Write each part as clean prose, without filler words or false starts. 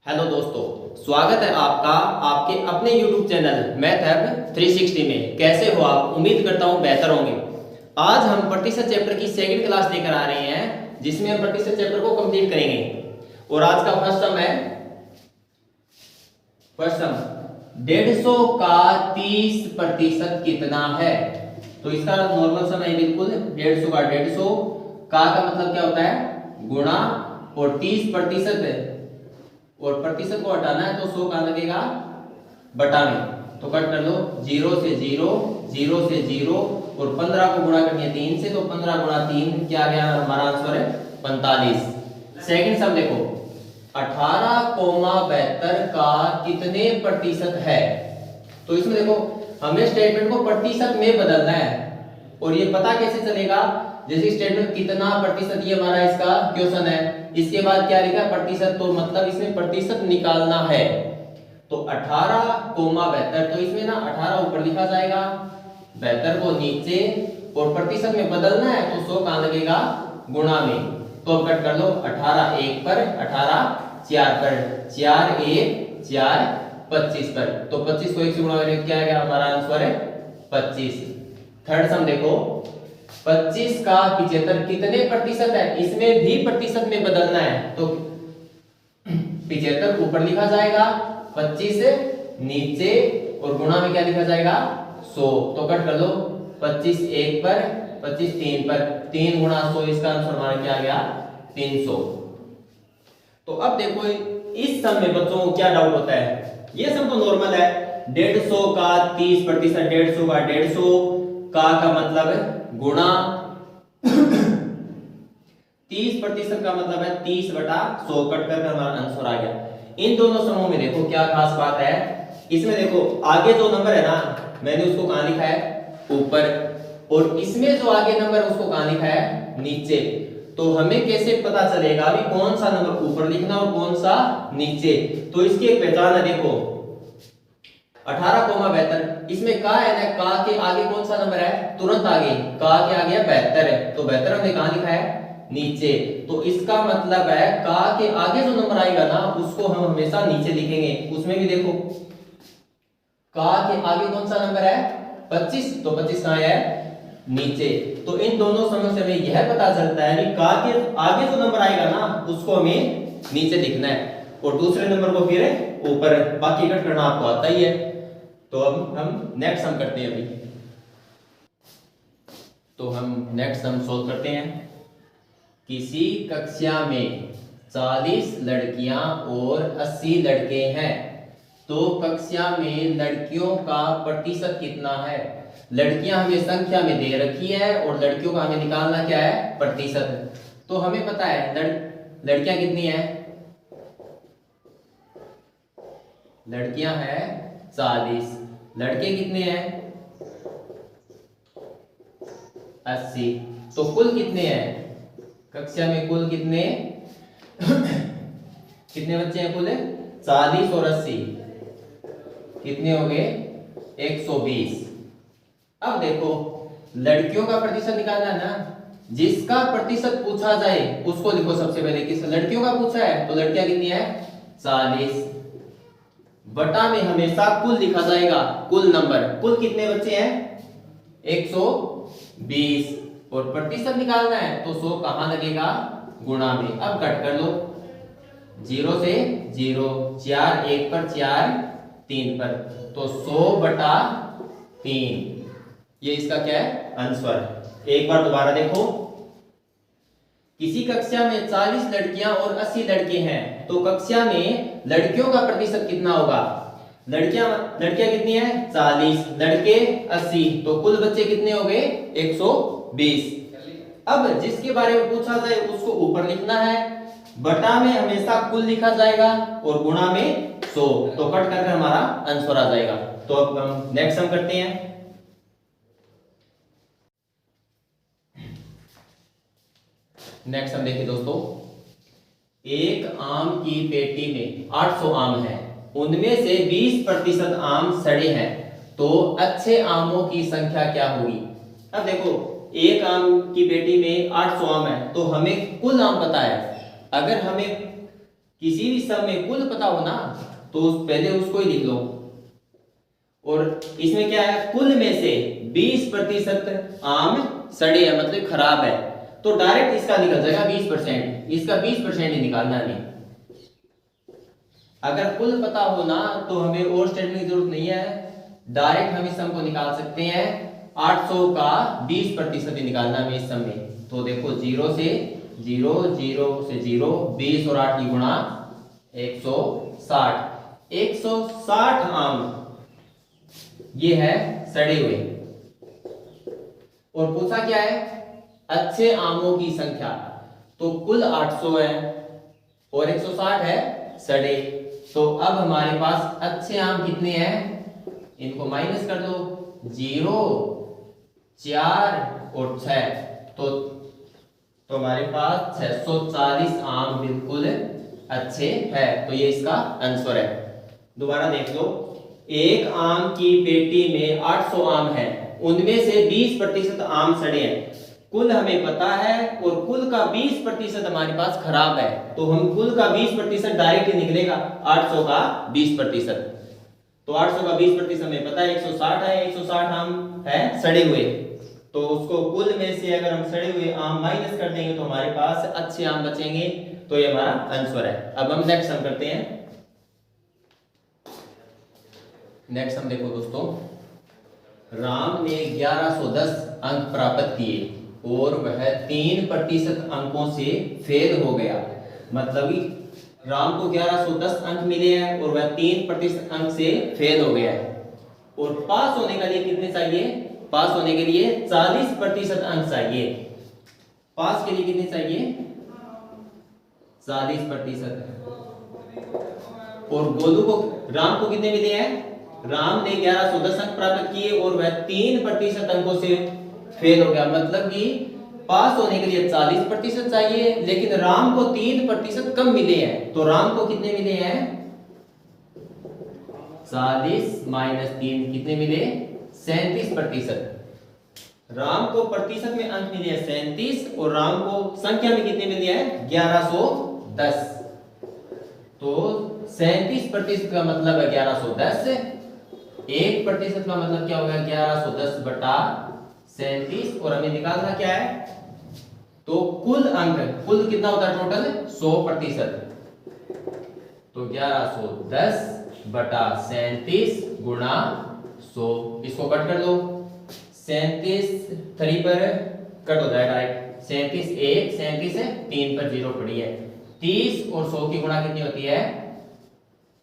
Hello दोस्तों, स्वागत है आपका आपके अपने YouTube चैनल मैथ ऐप 360 में। कैसे हो आप? उम्मीद करता हूँ बेहतर होंगे। आज हम प्रतिशत चैप्टर की सेकंड क्लास लेकर आ रहे हैं, जिसमें हम प्रतिशत चैप्टर को कंप्लीट करेंगे। और आज का फर्स्ट सम है, फर्स्ट सम 150 का 30% कितना है। तो इसका नॉर्मल सम है बिल्कुल 150 का 150 का मतलब क्या होता है? गुणा, और 30% और प्रतिशत को हटाना है तो 100 का लगेगा बटा में। तो कट कर लो, 0 से 0, 0 से 0 और 15 को गुणा करनी है 3 से, तो 15 गुणा 3 क्या आ गया? हमारा आंसर है 45। सेकंड सम देखो, 18,72 का कितने प्रतिशत है। तो इसमें देखो हमें स्टेटमेंट को प्रतिशत में बदलना है, और ये पता कैसे चलेगा? जैसे स्टेटमेंट कितना प्रतिशत, ये हमारा इसका क्वेश्चन है, इसके बाद क्या लिखा? प्रतिशत, तो मतलब इसमें प्रतिशत निकालना है। तो 18,72, तो इसमें ना 18 ऊपर लिखा जाएगा, 72 को नीचे, और प्रतिशत में बदलना है तो 100 कहां लगेगा? गुणा में। तो अब कट कर लो, 18 1 पर, 18 4 पर, 4 1 4 25 पर, तो 25 को 1 से गुणा करेंगे क्या आएगा? हमारा आंसर है 25। थर्ड सम देखो, 25 का 75 कितने प्रतिशत है। इसमें भी प्रतिशत में बदलना है, तो 75 ऊपर लिखा जाएगा, 25 नीचे, और गुणा में क्या लिखा जाएगा? 100। तो कट कर लो, 25 1 पर, 25 3 पर, 3 गुणा 100, इसका आंसर हमारा क्या आ गया? 300। तो अब देखो इस सम में बच्चों को क्या डाउट होता है? ये सम तो नॉर्मल है, 150 का 30%, 150 का 150 का मतलब है गुणा 30% का मतलब है 30/100। कट कर हमारा आंसर आ गया। इन दोनों समूह में देखो क्या खास बात है, इसमें देखो आगे जो नंबर है ना, मैंने उसको कहां लिखा है? ऊपर, और इसमें जो आगे नंबर है उसको कहां लिखा है? नीचे। तो हमें कैसे पता चलेगा अभी कौन सा नंबर ऊपर लिखना और कौन सा नीचे? तो इसकी एक पहचान है, देखो 18,72, इसमें का है ना, का के आगे कौन सा नंबर है? तुरंत आगे का के आगे 72 है, तो 72 हमने कहां लिखा है? नीचे। तो इसका मतलब है का के आगे जो नंबर आएगा ना, उसको हम हमेशा नीचे लिखेंगे। उसमें भी देखो का के आगे कौन सा नंबर है? 25, तो 25 कहां है? नीचे। तो इन दोनों समय से हमें यह पता चलता है कि का के आगे जो नंबर आएगा ना, उसको हमें नीचे लिखना है, और दूसरे नंबर को फिर ऊपर। बाकी कट करना आपको आता ही है। तो अब हम नेक्स्ट सम करते हैं अभी। तो हम नेक्स्ट सम सोल्व करते हैं। किसी कक्षा में 40 लड़कियां और 80 लड़के हैं, तो कक्षा में लड़कियों का प्रतिशत कितना है। लड़कियां हमें संख्या में दे रखी है, और लड़कियों का हमें निकालना क्या है? प्रतिशत। तो हमें पता है लड़कियां कितनी है? लड़कियां हैं 40, लड़के कितने हैं? 80। तो कुल कितने हैं कक्षा में? कुल कितने कितने बच्चे हैं? कुल 40 और 80 कितने हो गए? 120। अब देखो लड़कियों का प्रतिशत निकालना है ना, जिसका प्रतिशत पूछा जाए उसको लिखो सबसे पहले। किस लड़कियों का पूछा है, तो लड़कियां कितनी है? 40, बटा में हमेशा कुल लिखा जाएगा, कुल नंबर। कुल कितने बच्चे हैं? 120, और प्रतिशत निकालना है तो 100 कहां लगेगा? गुणा में। अब कट कर लो, 0 से 0, 4 1 पर, 4 3 पर, तो 100/3। ये इसका क्या है? आंसर। एक बार दोबारा देखो, किसी कक्षा में 40 लड़कियां और 80 लड़के हैं, तो कक्षा में लड़कियों का प्रतिशत कितना होगा? लड़कियां कितनी है? 40, लड़के 80, तो कुल बच्चे कितने हो गए? 120। अब जिसके बारे में पूछा जाए उसको ऊपर लिखना है, बटा में हमेशा कुल लिखा जाएगा, और गुणा में 100। तो कट करके हमारा आंसर आ जाएगा। तो अब हम नेक्स्ट सम करते हैं। नेक्स्ट हम देखिए दोस्तों, एक आम की पेटी में 800 आम हैं, उनमें से 20% आम सड़े हैं, तो अच्छे आमों की संख्या क्या होगी। अब देखो एक आम की पेटी में 800 आम है, तो हमें कुल आम पता है। अगर हमें किसी भी सम में कुल पता हो ना तो पहले उसको ही लिख लो। और इसमें क्या है, कुल में से 20% आम सड़े है मतलब खराब है, तो डायरेक्ट इसका निकल जाएगा 20%, इसका 20% ही निकालना नहीं। अगर कुल पता हो ना तो हमें और स्टेटमेंट की जरूरत नहीं है, डायरेक्ट हम इस सम को निकाल सकते हैं। 800 का 20% ही निकालना हमें इस सम में। तो देखो 0 से 0, 0 से 0, 20 और 8 की गुणा 160, 160 आम ये है सड़े हुए। और पूछा क्या है, अच्छे आमों की संख्या, तो कुल 800 है और 160 है सड़े। तो अब हमारे पास अच्छे आम कितने हैं, इनको माइनस कर दो, 0, 4 और 6, तो हमारे पास 640 आम बिल्कुल अच्छे है। तो ये इसका आंसर है। दोबारा देख लो, एक आम की पेटी में 800 आम है, उनमें से 20% आम सड़े हैं। कुल हमें पता है और कुल का 20% हमारे पास खराब है, तो हम कुल का 20% डायरेक्ट निकलेगा 800 का 20%। तो 800 का 20% हमें पता है 160 है, 160 आम है सड़े हुए, तो उसको कुल में से अगर हम सड़े हुए आम माइनस कर देंगे तो हमारे पास अच्छे आम बचेंगे। तो ये हमारा आंसर है। अब हम नेक्स्ट सम करते हैं। नेक्स्ट सम देखो दोस्तों, राम ने 1110 अंक प्राप्त किए और वह 3% अंकों से फेल हो गया। मतलब राम को 1110 अंक मिले हैं और वह 3% अंक से फेल हो गया है। और पास होने के लिए कितने चाहिए, पास होने के लिए 40% अंक चाहिए। पास के लिए कितने चाहिए, 40%। और गोलू को, राम को कितने मिले हैं, राम ने 1110 अंक प्राप्त किए और वह 3% अंकों से फेल हो गया। मतलब कि पास होने के लिए 40% चाहिए, लेकिन राम को 3% कम मिले हैं। तो राम को कितने मिले हैं, 40 माइनस 3 कितने मिले, 37%। राम को प्रतिशत में अंक मिले हैं 37 और राम को संख्या में कितने मिले हैं 1110। तो 37% का मतलब है 1110, 1% का मतलब क्या होगा 1110 बटा 37। और हमें निकालना क्या है, तो कुल अंक, कुल कितना होता है टोटल 100%। तो 1110 बटा 37 गुणा 100, इसको कट कर दो, 37 3 पर कट हो जाएगा, 37 1, 37 है 3 पर 0 पड़ी है, 30 और 100 की गुणा कितनी होती है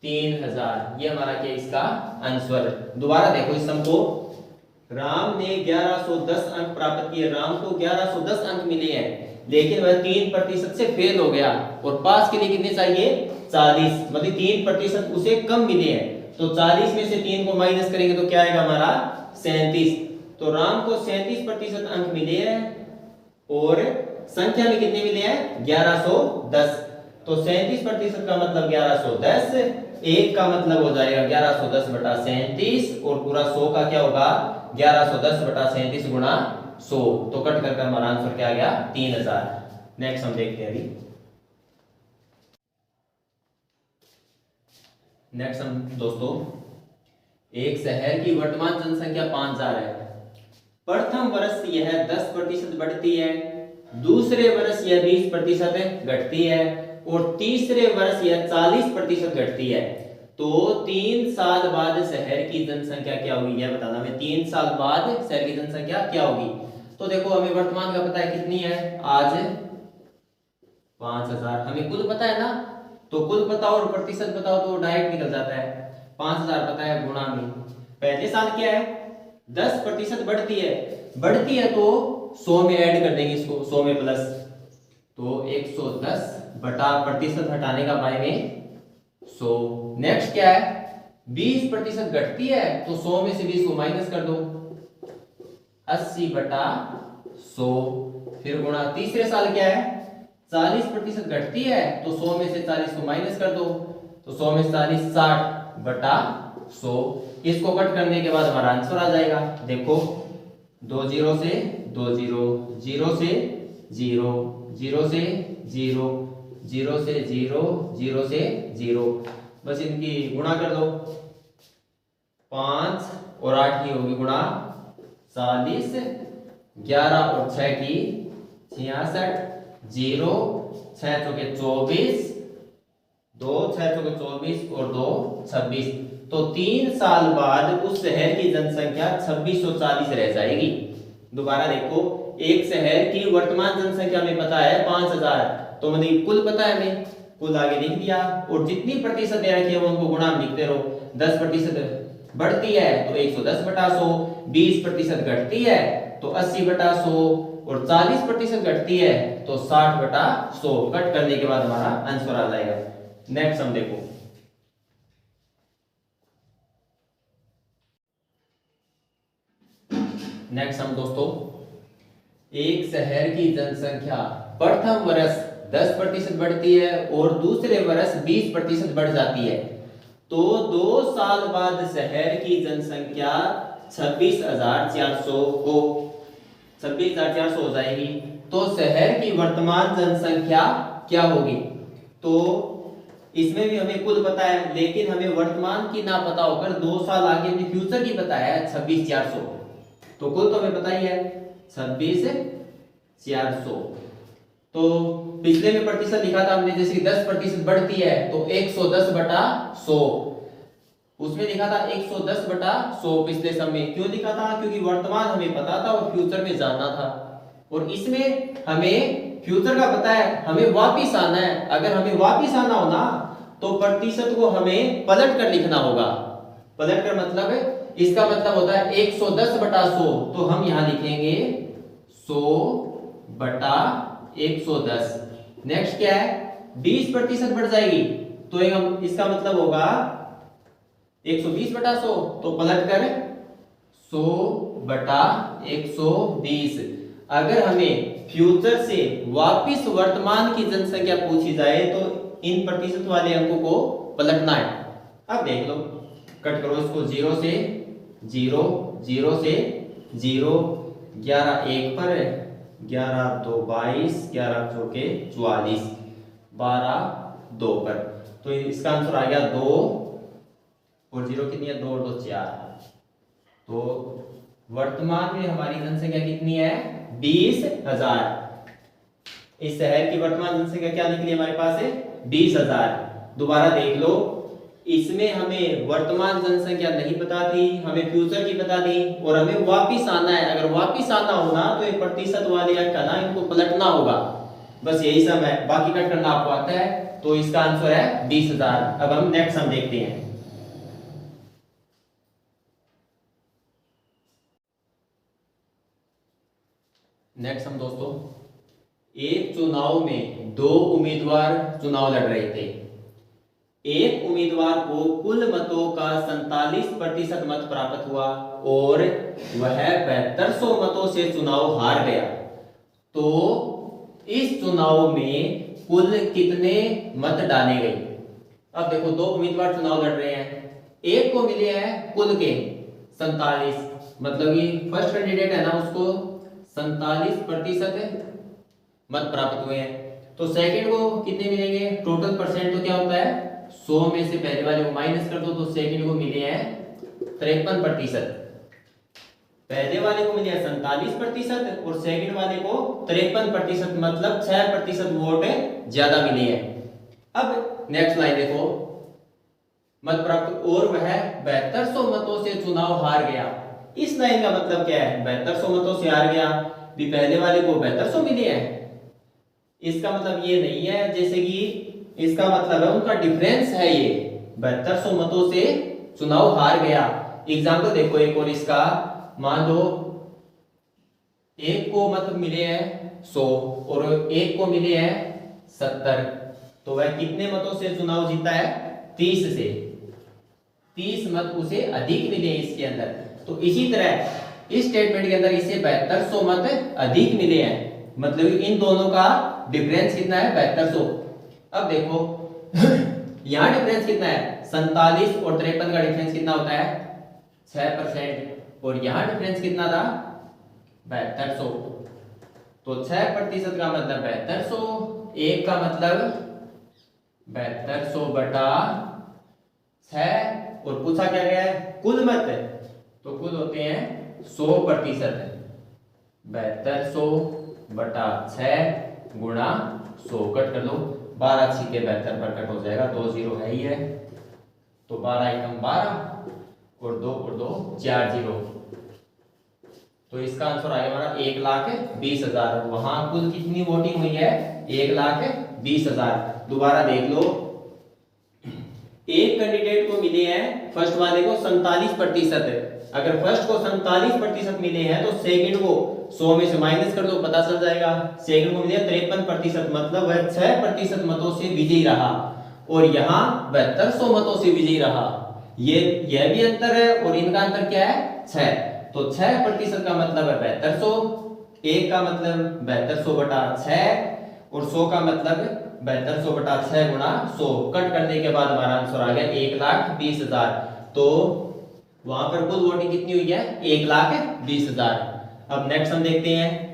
3000। ये हमारा क्या इसका आंसर। दोबारा देखो इस सम को, राम ने 1110 अंक प्राप्त किए, राम को 1110 अंक मिले हैं लेकिन वह 3% से फेल हो गया। और पास के लिए कितने चाहिए 40, मतलब 3% उसे कम मिले हैं। तो 40 में से 3 को माइनस करेंगे तो क्या आएगा हमारा 37। तो राम को 37% अंक मिले हैं और संख्या में कितने मिले हैं 1110। तो 37% का मतलब 1110, 1 का मतलब हो जाएगा 1110 बटा 37 और पूरा 100 का क्या होगा 1110 बटा 37 गुणा 100। तो कट कर हमारा आंसर क्या आ गया 3000। नेक्स्ट हम देखते हैं अभी। नेक्स्ट हम दोस्तों, एक शहर की वर्तमान जनसंख्या 5000 है। प्रथम वर्ष यह 10% बढ़ती है, दूसरे वर्ष यह 20% घटती है और तीसरे वर्ष यह 40% घटती है। तो 3 साल बाद शहर की जनसंख्या क्या होगी यह बताना हमें। 3 साल बाद शहर की जनसंख्या क्या होगी। तो देखो हमें वर्तमान का पता है कितनी है, आज 5000। हमें कुल पता है ना, तो कुल पता और प्रतिशत बताओ तो डायरेक्ट निकल जाता है। 5000 पता है गुणा में पहले साल क्या है 10% बढ़ती है, बढ़ती है तो 100 में ऐड कर देंगे इसको, 100 में प्लस, तो 110 बटा प्रतिशत हटाने का बाय में 100। नेक्स्ट क्या है 20% घटती है तो 100 में से 20 को माइनस कर दो, 80 बटा 100। फिर गुणा तीसरे साल क्या है 40% घटती है तो 100 में से 40 को माइनस कर दो, तो 100 में 40 60 बटा 100। इसको कट करने के बाद हमारा आंसर आ जाएगा। देखो 2 0 से 2 0, 0 से 0, 0 से 0, 0 से 0, 0 से 0, बस इनकी गुणा कर दो। 5 और 8 की होगी गुणा 40, 11 और 6 की 66, 0 6 चौके 24, 2 6 चौके 24 और 2 26। तो 3 साल बाद उस शहर की जनसंख्या 2640 रह जाएगी। दोबारा देखो, एक शहर की वर्तमान जनसंख्या में पता है 5000, तो मतलब कुल पता है हमें, कुल आगे लिख दिया और जितनी प्रतिशत दे रखी है वो उनको गुणा लिखते रहो। 10% बढ़ती है तो 110/100, 20% घटती है तो 80/100 और 40% घटती है तो 60/100। कट करने के बाद हमारा आंसर आ जाएगा। नेक्स्ट हम देखो, नेक्स्ट हम दोस्तों, एक शहर की जनसंख्या प्रथम वर्ष 10% बढ़ती है और दूसरे वर्ष 20% बढ़ जाती है, तो 2 साल बाद शहर की जनसंख्या 26,400 हो जाएगी। तो शहर की वर्तमान जनसंख्या क्या होगी? तो इसमें भी हमें कुल पता है, लेकिन हमें वर्तमान की ना पता होकर 2 साल आगे में फ्यूचर की पता है 26,400। तो कुल तो हमें पता ही है 26,400। तो पिछले में प्रतिशत लिखा था हमने, जैसे कि 10% बढ़ती है तो 110/100, उसमें लिखा था 110/100 पिछले समय। क्यों लिखा था? क्योंकि वर्तमान हमें पता था और फ्यूचर में जानना था। और इसमें हमें फ्यूचर का पता है, हमें वापिस आना है। अगर हमें वापिस आना हो ना तो प्रतिशत को हमें पलट कर लिखना होगा। पलट कर मतलब इसका मतलब होता है 110/100, तो हम यहां लिखेंगे 100/110। नेक्स्ट क्या है? 20% बढ़ जाएगी तो इसका मतलब होगा 120/100, तो पलट कर 100/120। अगर हमें फ्यूचर से वापिस वर्तमान की जनसंख्या पूछी जाए तो इन प्रतिशत वाले अंकों को पलटना है। अब देख लो, कट करो इसको। 0 से 0, 0 से 0, 11 1 पर, 11 2 22, 11 चौके 44, 12 2 पर। तो इसका आंसर आ गया 2 और 0 कितनी है? 2 और 2 4। तो वर्तमान में हमारी जनसंख्या कितनी है? 20,000। इस शहर की वर्तमान जनसंख्या क्या निकली हमारे पास है? 20,000। दोबारा देख लो, इसमें हमें वर्तमान जनसंख्या नहीं पता थी, हमें फ्यूचर की पता थी और हमें वापिस आना है। अगर वापिस आना हो ना तो ये प्रतिशत वाले अंक ना इनको पलटना होगा। बस यही सब है, बाकी कट करना आपको आता है। तो इसका आंसर है 20,000। अब हम नेक्स्ट हम देखते हैं। नेक्स्ट हम दोस्तों, एक चुनाव में 2 उम्मीदवार चुनाव लड़ रहे थे। एक उम्मीदवार को कुल मतों का 47% मत प्राप्त हुआ और वह 7200 मतों से चुनाव हार गया। तो इस चुनाव में कुल कितने मत डाले गए? अब देखो, 2 उम्मीदवार चुनाव लड़ रहे हैं, एक को मिले हैं कुल के 47, मतलब कि फर्स्ट कैंडिडेट है ना, उसको 47% मत प्राप्त हुए हैं। तो सेकंड को कितने मिलेंगे? टोटल परसेंट तो क्या होता है? 100 में से पहले वाले को माइनस कर दो तो सेकंड को मिले हैं 53%। पहले वाले को मिले हैं 47% और सेकंड वाले को 53%, मतलब 6% वोट ज्यादा मिले हैं। अब नेक्स्ट लाइन देखो, मत प्राप्त और वह 7200 मतों से चुनाव हार गया। इस लाइन का मतलब क्या है? 7200 मतों से हार गया, भी पहले वाले को 7200 मिले हैं। इसका मतलब ये नहीं है, जैसे कि इसका मतलब है उनका डिफरेंस है, ये 7200 मतों से चुनाव हार गया। एग्जाम्पल देखो एक और इसका, मान लो एक को मत मिले हैं 100 और एक को मिले हैं 70, तो वह कितने मतों से चुनाव जीता है? 30 से। 30 मत उसे अधिक मिले इसके अंदर। तो इसी तरह इस स्टेटमेंट के अंदर इसे 7200 मत अधिक मिले हैं, मतलब इन दोनों का डिफरेंस कितना है? 7200। अब देखो यहां डिफरेंस कितना है? 47 और 53 का डिफरेंस कितना होता है? 6%। और यहां डिफरेंस कितना था? 7200। तो 6% का मतलब 7200, एक का मतलब 7200 बटा 6 और पूछा क्या गया है कुल मत, तो कुल होते हैं 100%। 7200 बटा 6 गुणा 100, कट कर लो, 12 छिके 72 पर कट हो जाएगा, 2 जीरो है ही है, तो 12 एकम 12 और 2 4 जीरो, तो इसका आंसर आएगा हमारा 1,20,000। वहां कुल कितनी वोटिंग हुई है 1,20,000। दोबारा देख लो, एक कैंडिडेट को मिले हैं फर्स्ट वाले को 47%, अगर फर्स्ट को 47% मिले हैं तो सेकंड को 100 में से माइनस कर दो, पता चल जाएगा। सेकंड को मिले 53%, मतलब वह 6% मतों से विजयी रहा, और यहाँ 7200 मतों से विजयी रहा। यह भी अंतर है और इनका अंतर क्या है 6, तो 6% का मतलब है 7200, एक का मतलब 7200 बटा 6 और 100 का मतलब 7200 बटा 6 गुणा 100, कट करने के बाद हमारा आंसर आ गया 1,20,000। तो वहां पर कुल वोटिंग कितनी हुई है 1,20,000। अब नेक्स्ट हम देखते हैं,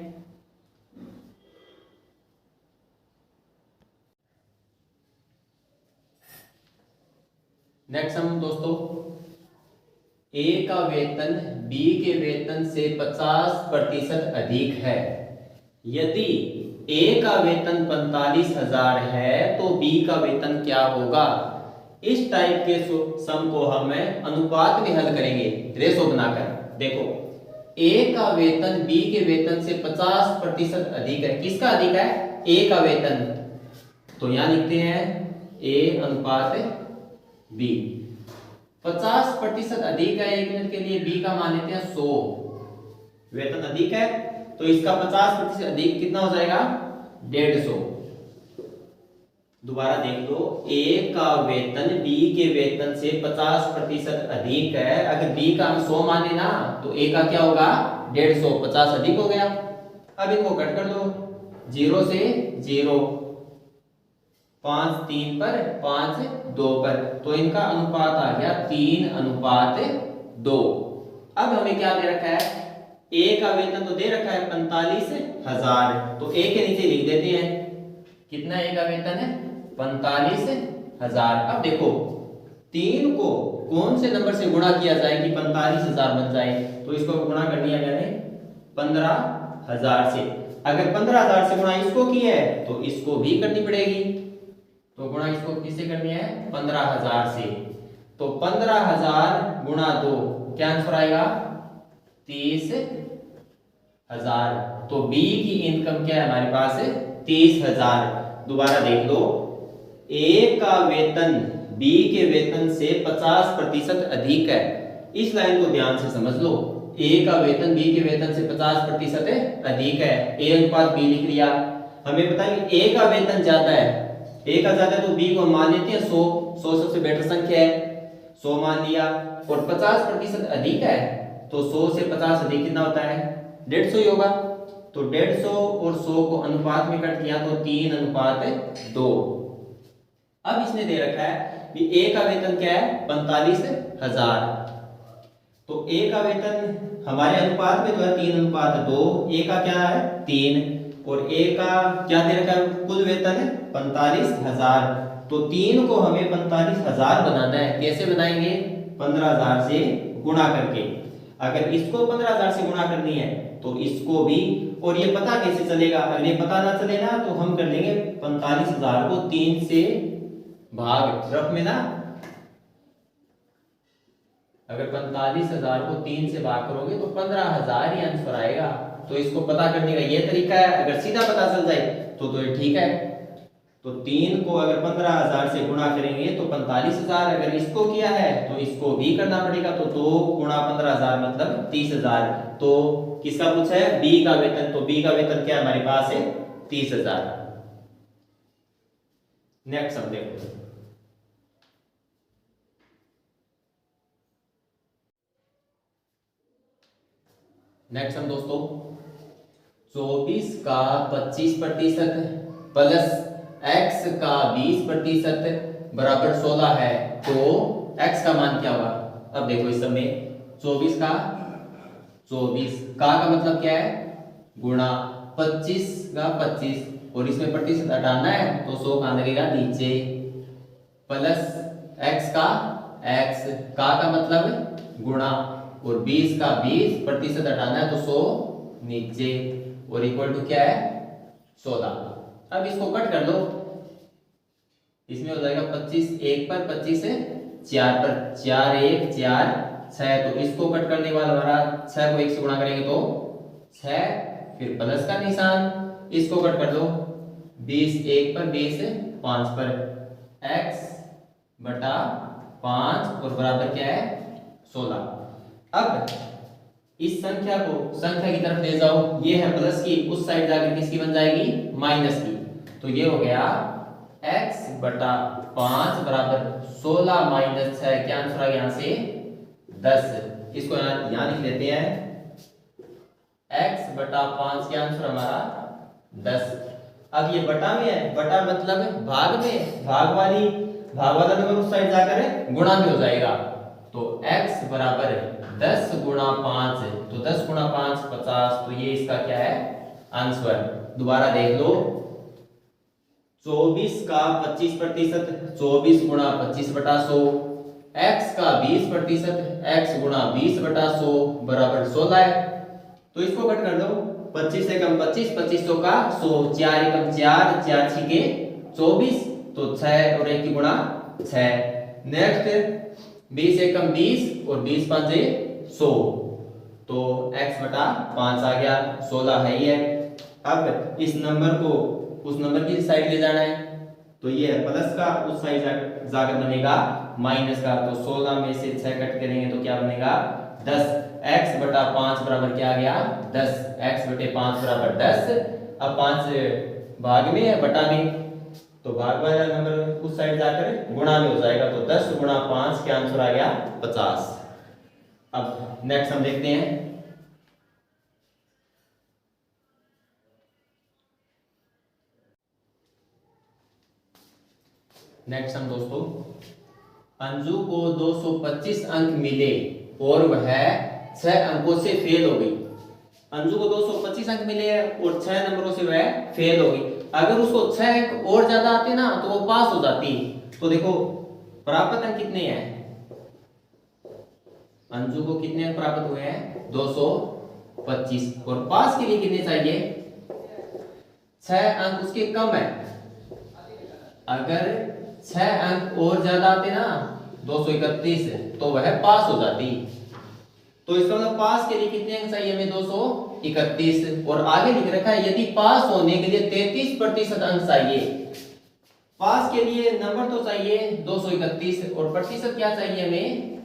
नेक्स्ट हम दोस्तों, ए का वेतन बी के वेतन से 50% अधिक है। यदि ए का वेतन 45,000 है तो बी का वेतन क्या होगा। इस टाइप के सम को हम अनुपात में हल करेंगे रेशो बनाकर। देखो, ए का वेतन बी के वेतन से 50% अधिक है। किसका अधिक है ए का वेतन, तो यहां लिखते हैं ए अनुपात बी। 50% अधिक है, एक मिनट के लिए बी का मान लेते हैं 100, वेतन अधिक है तो इसका 50% अधिक कितना हो जाएगा 150। दोबारा देख लो, ए का वेतन बी के वेतन से 50% अधिक है, अगर बी का हम 100 माने ना तो ए का क्या होगा 150, 50 अधिक हो गया। अब इनको कट कर दो, 0 से 0, 5 3 पर 5 2 पर, तो इनका अनुपात आ गया 3:2। अब हमें क्या दे रखा है, ए का वेतन तो दे रखा है 45,000, तो ए के नीचे लिख देते हैं कितना ए का वेतन है 45,000। अब देखो 3 को कौन से नंबर से गुणा किया जाए कि 45,000 बन जाए, तो इसको गुणा कर लिया मैंने 15,000 से। अगर 15,000 से गुणा इसको किया है तो इसको भी करनी पड़ेगी, तो गुणा इसको किससे करनी है 15,000 से, तो 15,000 गुणा 2 क्या आंसर आएगा 30,000। तो बी की इनकम क्या है हमारे पास 30,000। दोबारा देख लो, ए का वेतन बी के वेतन से 50% अधिक है। इस लाइन को ध्यान से समझ लो, ए का वेतन बी के वेतन से 50% अधिक है, ए अनुपात बी लिख लिया। हमें पता है कि ए का वेतन ज्यादा है, ए का ज्यादा है तो बी को मान लेते हैं 100, 100 सबसे बेटर संख्या है, 100 मान लिया। और 50% अधिक है तो 100 से 50 अधिक कितना होता है 150 ही होगा, तो 150 और 100 को अनुपात में कट किया तो 3:2। अब इसने दे रखा है कि ए का वेतन क्या है 45,000, तो ए का वेतन हमारे अनुपात में तो है 3:2, ए का क्या है 3 और ए का क्या दे रखा है कुल वेतन है 45,000, तो 3 को हमें 45,000 बनाना है। कैसे बनाएंगे 15,000 से गुणा करके। अगर इसको 15,000 से गुणा करनी है तो इसको भी, और ये पता कैसे चलेगा, अगर ये पता ना चले ना तो हम कर लेंगे 45,000 को 3 से भाग, रफ में ना अगर 45,000 को 3 से भाग करोगे तो 15,000 ही आंसर आएगा। तो इसको पता करने का ये तरीका है, अगर सीधा पता चल जाए तो ये ठीक है। तो 3 को अगर 15,000 से गुणा करेंगे तो 45,000, अगर इसको किया है तो इसको भी करना पड़ेगा, तो 2 गुणा 15,000 मतलब 30,000। तो किसका पूछा है बी का वेतन, तो बी का वेतन क्या हमारे पास है 30,000। नेक्स्ट हम देखो, नेक्स्ट हम दोस्तों 24 का 25% प्लस x का 20% बराबर 16 है, तो x का मान क्या होगा। अब देखो इस समय 24 का मतलब क्या है गुणा 25 का 25, और इसमें प्रतिशत हटाना है तो 100 कहां लगेगा नीचे, प्लस x का मतलब गुणा, और 20 का 20% हटाना है तो 100 नीचे, और इक्वल टू क्या है 16। अब इसको कट कर लो, इसमें हो जाएगा 25 1 पर 25 है 4 पर 4 1 4 6, तो इसको कट करने के बाद हमारा 6 को 1 से गुणा करेंगे तो 6, फिर प्लस का निशान, इसको कट कर लो 20 1 पर 20 5 पर x बटा 5 और बराबर क्या है 16। अब इस संख्या को संख्या की तरफ ले जाओ, ये है प्लस की, उस साइड जाकर किसकी बन जाएगी माइनस की, तो ये हो गया x बटा 5 बराबर 16 माइनस 6, क्या आंसर आ गया यहाँ से 10। इसको यहाँ लिख लेते हैं, x बटा 5 क्या आंसर हमारा 10। अब ये बटा में है, बटा मतलब भाग में, भाग वाला नंबर उस साइड जाकर गुणा में हो जाएगा, तो x बराबर 10 गुणा 5, तो 10 गुणा 5 50, तो ये इसका क्या है आंसर। दोबारा देख लो, 24 का 25%, 24 गुणा 25 बटा 100, x का 20%, x गुणा 20 बटा 100 बराबर 16 है, तो इसको कट कर दो, 25 से कम 25, 25 का 100, 4 एकम 4, 4 छिके 24, तो 6 और 1 की गुणा 6। नेक्स्ट 20 एकम 20 और 20 5 100, तो x बटा 5 आ गया, 16 है ही है। अब इस नंबर को उस नंबर की साइड ले जाना है, तो ये है प्लस का, उस साइड जाकर बनेगा माइनस का, तो 16 में से 6 कट करेंगे तो क्या बनेगा 10, x बटा 5 बराबर क्या आ गया 10, x बटे 5 बराबर 10। अब 5 भाग में है बटा में, तो भाग वाला नंबर उस साइड जाकर गुणा में हो जाएगा, तो 10 गुणा 5 क्या आंसर आ गया 50। अब नेक्स्ट हम देखते हैं, नेक्स्ट हम दोस्तों, अंजू को 225 अंक मिले और वह 6 अंकों से फेल हो गई। अंजू को 225 अंक मिले और 6 नंबरों से वह फेल हो गई। अगर उसको 6 अंक और ज्यादा आते ना तो वो पास हो जाती। तो देखो प्राप्त अंक कितने हैं, अंजू को कितने अंक प्राप्त हुए हैं 225, और पास के लिए कितने चाहिए 6 अंक उसके कम है। अगर 6 अंक और ज्यादा आते ना 231, तो वह पास हो जाती। तो इसका मतलब पास के लिए कितने अंक चाहिए हमें 231, और आगे लिख रखा है यदि पास होने के लिए 33% अंक चाहिए। पास के लिए नंबर तो चाहिए 231 और प्रतिशत क्या चाहिए हमें,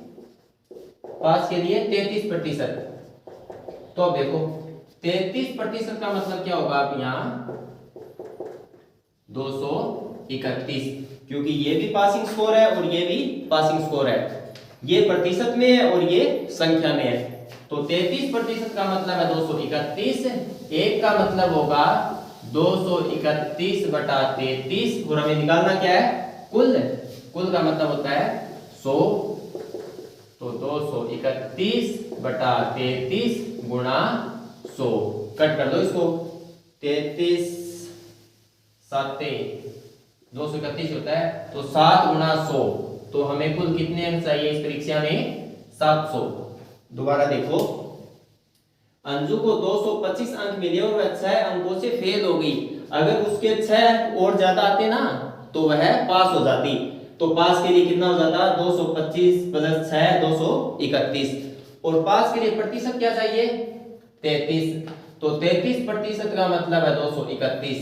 पास के लिए 33%। तो अब देखो 33% का मतलब क्या होगा, आप यहाँ 231, क्योंकि ये भी पासिंग स्कोर है और ये भी पासिंग स्कोर है, ये प्रतिशत में है और ये संख्या में है। तो 33% का मतलब है 231, एक का मतलब होगा 231 बटा 33, और हमें निकालना क्या है कुल, कुल का मतलब होता है 100, तो 231 बटा 33 गुणा 100, कट कर दो इसको, 33 7 231 होता है, तो 7 गुणा 100, तो हमें कुल कितने अंक चाहिए इस परीक्षा में 700। दोबारा देखो, अंजू को 225 अंक मिले और वह 6 अंकों से फेल हो गई। अगर उसके 6 अंक और ज्यादा आते ना तो वह पास हो जाती। तो पास के लिए कितना हो जाता 225 प्लस 6 231, और पास के लिए प्रतिशत क्या चाहिए 33, तो 33% का मतलब है 231,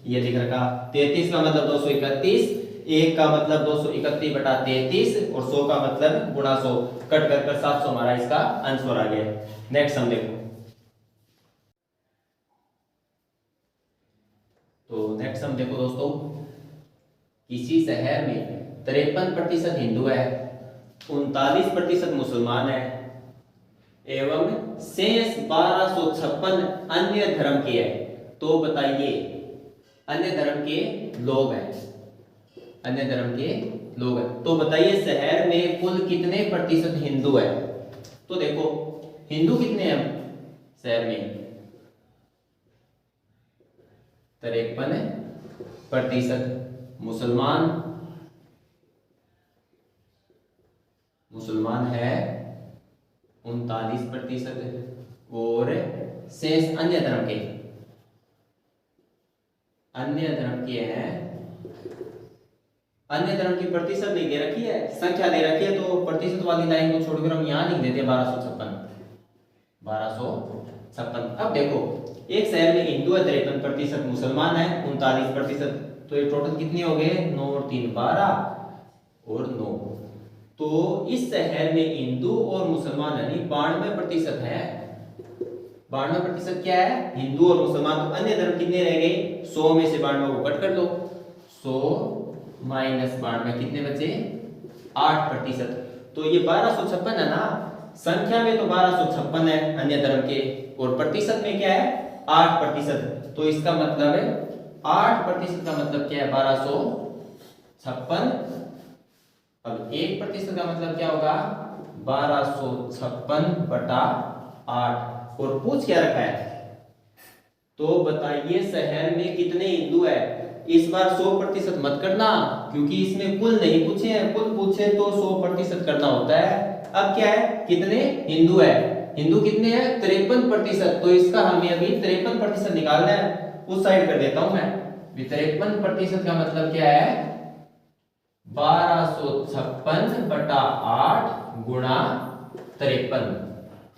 ये लिख रखा 33 का मतलब 231, एक का मतलब 231 बटा 33 और 100 का मतलब गुणा 100, कट कर 700 हमारा इसका आंसर आ गया। नेक्स्ट हम देखो, तो नेक्स्ट हम देखो दोस्तों, किसी शहर में 53% हिंदू है, 39% मुसलमान है एवं शेष 1256 अन्य धर्म के है। तो बताइए अन्य धर्म के लोग हैं, अन्य धर्म के लोग हैं, तो बताइए शहर में कुल कितने प्रतिशत हिंदू है। तो देखो हिंदू कितने हैं शहर में 53%, मुसलमान मुसलमान है 39% और शेष अन्य धर्म के हैं। अन्य धर्म की प्रतिशत नहीं दे रखी है, संख्या दे रखी है, तो प्रतिशत वाली लाइन को छोड़कर हम यहां लिख देते हैं 1256। अब देखो एक शहर में हिंदू है 53%, मुसलमान है 39%, तो ये टोटल कितने हो गए? 9 और 3 12 और 9। तो इस शहर में हिंदू और मुसलमान यानी 92% है। 92% क्या है? हिंदू और मुसलमान। तो अन्य धर्म कितने रह गए? 100 में से 92 को कट कर दो, 100 माइनस 92 कितने बचे? 8%। तो ये 1256 है ना, संख्या में तो 1256 है अन्य धर्म के, और प्रतिशत में क्या है? 8%। तो इसका मतलब है 8% का मतलब क्या है? 1256। अब 1% का मतलब क्या होगा? 1256/8। और पूछ क्या रखा है? तो बताइए शहर में कितने हिंदू है? इस बार 100% मत करना, क्योंकि इसमें कुल नहीं पूछे हैं, कुल पूछे तो 100% करना होता है। अब क्या है? कितने हिंदू है? हिंदू कितने हैं? 53%। तो इसका हमें अभी 53% निकालना है। उस साइड कर देता हूं मैं। 53% का मतलब क्या है? 1256/8 गुणा 53।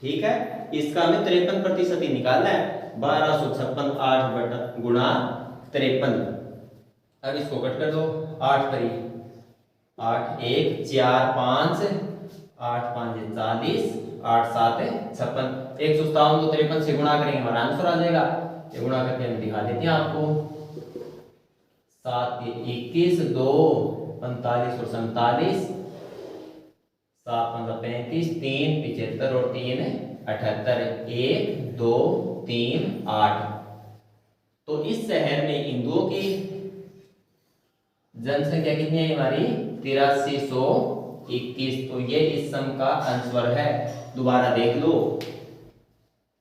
ठीक है, इसका हमें 53% ही निकालना है। 1256/8 गुणा 53। अब इसको कट कर दो, 8 पर 8 1 4 5 8 5 40 8 7 56। 157 को 53 से गुणा करेंगे हमारा आंसर आ जाएगा। ये गुणा करके हम दिखा देते हैं आपको। 7 21 2 45 और 47 7 5 35 3 75 और 3 78 1 2 3 8। तो इस शहर में हिंदुओं की जनसंख्या कितनी है हमारी? 8321। तो ये इस सम का आंसर है। दोबारा देख लो,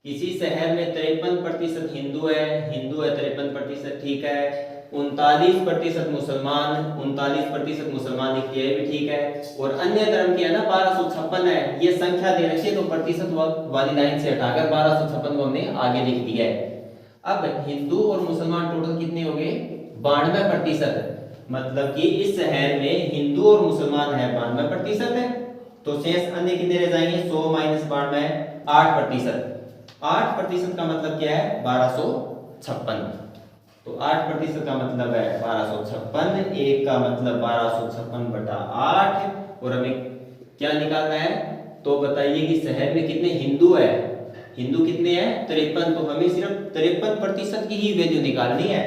किसी शहर में 53% हिंदू है 53%, ठीक है। 39% मुसलमान, 39% मुसलमान लिखिए भी ठीक है। और अन्य धर्म की है ना 1256 है, ये संख्या दे रखी है, तो प्रतिशत वाली लाइन से हटाकर 1256 को हमने आगे लिख दिया है। अब हिंदू और मुसलमान टोटल कितने हो गए? 92%। मतलब कि इस शहर में हिंदू और मुसलमान है 92% है, तो शेष अन्य कितने रह जाएंगे? 100 माइनस 92 8%। 8% का मतलब क्या है? 1256। तो 8% का मतलब है 1256, एक का मतलब 1256/8। और हमें क्या निकालना है? तो बताइए कि शहर में कितने हिंदू है? हिंदू कितने हैं? 53। तो हमें सिर्फ 53% की ही वैल्यू निकालनी है।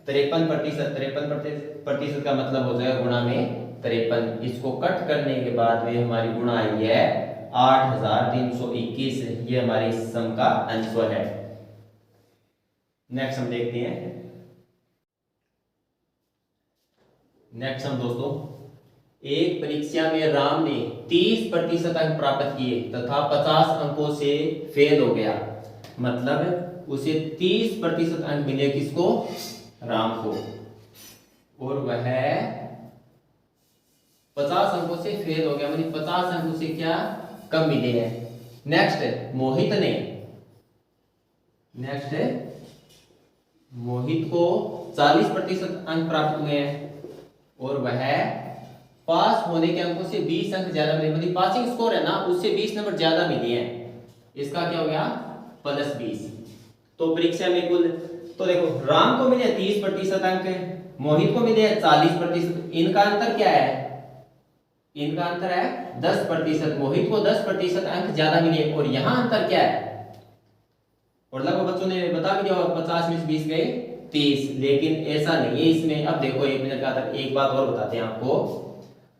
53% का मतलब हो जाएगा गुणा में 53। इसको कट करने के बाद में हमारी गुणा आई है 8321। ये हमारी सम का आंसर है। नेक्स्ट हम देखते हैं। नेक्स्ट हम दोस्तों, एक परीक्षा में राम ने 30% अंक प्राप्त किए तथा 50 अंकों से फेल हो गया। मतलब उसे 30% अंक मिले, किसको? राम को। और वह 50 अंकों से फेल हो गया, मतलब 50 अंकों से क्या कम मिले हैं। नेक्स्ट मोहित को 40% अंक प्राप्त हुए हैं और वह पास होने के अंकों से 20 अंक ज्यादा मिले, मतलब पासिंग स्कोर है ना, उससे 20 नंबर ज्यादा मिले हैं। इसका क्या हो गया? +20। तो परीक्षा में कुल, तो देखो राम को मिले 30% अंक, मोहित को मिले 40%। इनका अंतर क्या है? इनका अंतर है 10%। मोहित को 10% अंक ज्यादा मिले, और यहां अंतर क्या है? और लगभग बच्चों ने बता भी दिया 50 में से 20 गए 30, लेकिन ऐसा नहीं है इसमें। अब देखो 1 मिनट का अंतर, एक बात और बताते हैं आपको।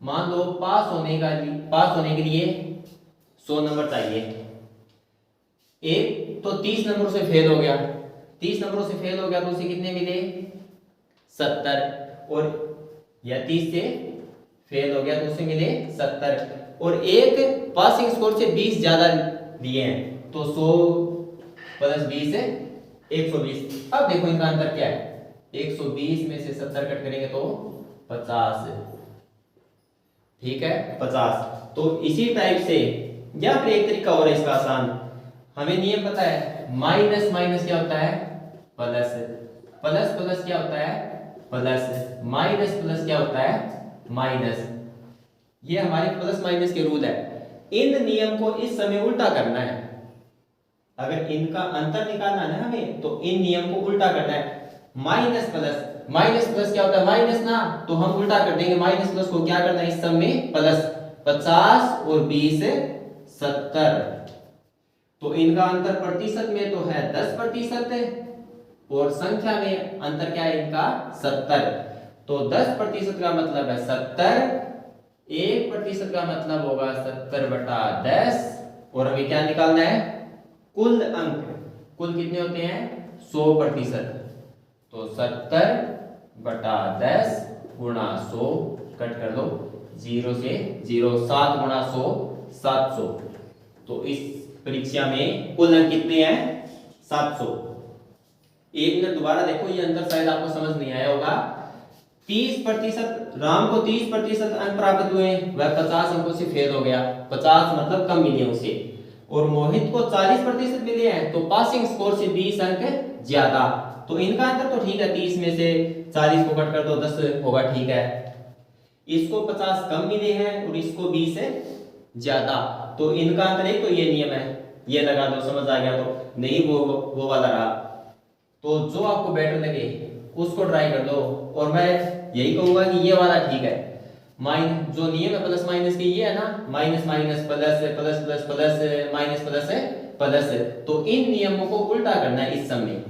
मान लो पास होने के लिए 100 नंबर चाहिए, एक तो 30 नंबरों से फेल हो गया, 30 नंबरों से फेल हो गया तो उसे कितने मिले? 70। और या 30 से फेल हो गया तो उसे मिले 70। और एक पासिंग स्कोर से 20 ज्यादा लिए हैं, तो 100 + 20 है 120। अब देखो इनका अंतर क्या है? 120 में से 70 कट करेंगे तो 50, ठीक है 50। तो इसी टाइप से, या फिर एक तरीका और है इसका आसान, हमें नियम पता है, माइनस माइनस क्या होता है, प्लस, प्लस प्लस क्या होता है, प्लस, माइनस प्लस क्या होता है, माइनस। ये हमारे प्लस माइनस के रूल है। इन नियम को इस समय उल्टा करना है। अगर इनका अंतर निकालना है हमें, तो इन नियम को उल्टा करना है। माइनस प्लस, माइनस प्लस क्या होता है, माइनस ना, तो हम उल्टा कर देंगे। माइनस प्लस को क्या करना है इस सम में, प्लस। 50 और 20 70। तो इनका अंतर प्रतिशत में तो है 10%, और संख्या में अंतर क्या है इनका, 70। तो 10% का मतलब है 70, 1% का मतलब होगा 70/10। और हमें क्या निकालना है, कुल अंक। कुल कितने होते हैं, 100%। तो 70/10 गुणा 100, कट कर दो, 0 से 0, 7 गुणा 100 700। तो इस परीक्षा में कुल अंक कितने हैं, 700। एक मिनट दोबारा देखो, ये अंतर शायद आपको समझ नहीं आया होगा। 30%, राम को 30% अंक प्राप्त हुए, वह 50 अंकों से फेल हो गया। 50 मतलब कम मिले उसे। और मोहित को 40% मिले हैं, तो पासिंग स्कोर से 20 अंक ज्यादा। तो इनका अंतर तो ठीक है, 30 में से 40 को कट कर दो, 10 होगा, ठीक है। इसको 50 कम मिले हैं और इसको 20 ज्यादा। तो इनका अंतर, एक तो ये नियम है, ये लगा दो, समझ आ गया। तो नहीं वो वाला रहा। तो जो आपको बेटर लगे उसको ट्राई कर लो। और मैं यही कहूंगा कि ये वाला ठीक है। जो नियम है प्लस माइनस के, ये है ना, minus minus plus, plus plus plus, minus plus plus. तो इन नियमों को उल्टा करना है इस सम में।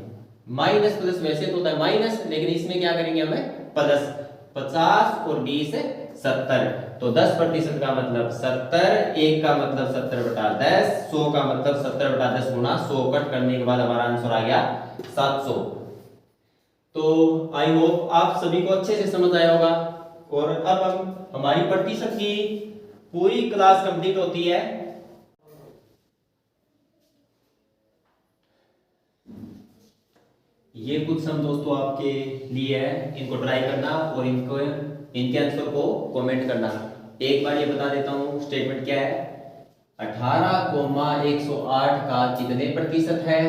माइनस प्लस वैसे तो होता है माइनस, लेकिन इसमें क्या करेंगे हमें, प्लस। 50 और 20 70। तो 10% का मतलब 70, 1 का मतलब 70/10, 100 का मतलब 70/10 गुणा 100, कट करने के बाद हमारा आंसर आ गया 700। तो आई होप आप सभी को अच्छे से समझ आया होगा। और अब हम हमारी प्रतिशत की पूरी क्लास कंप्लीट होती है। ये कुछ सम दोस्तों आपके लिए है, इनको ट्राई करना और इनके आंसर को कमेंट करना। एक बार ये बता देता हूँ स्टेटमेंट क्या है। 18,108 का कितने प्रतिशत है,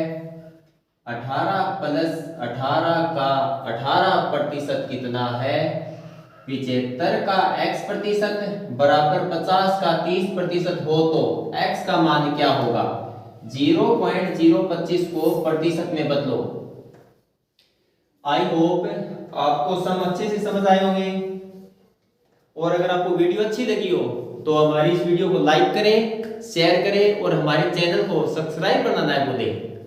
18 प्लस 18 का 18% कितना है, 75 का x% बराबर 50 का 30% हो तो x का मान क्या होगा। 0.025 को प्रतिशत में बदलो। आई होप आपको सम अच्छे से समझ आए होंगे। और अगर आपको वीडियो अच्छी लगी हो तो हमारी इस वीडियो को लाइक करें, शेयर करें और हमारे चैनल को सब्सक्राइब करना ना भूलें।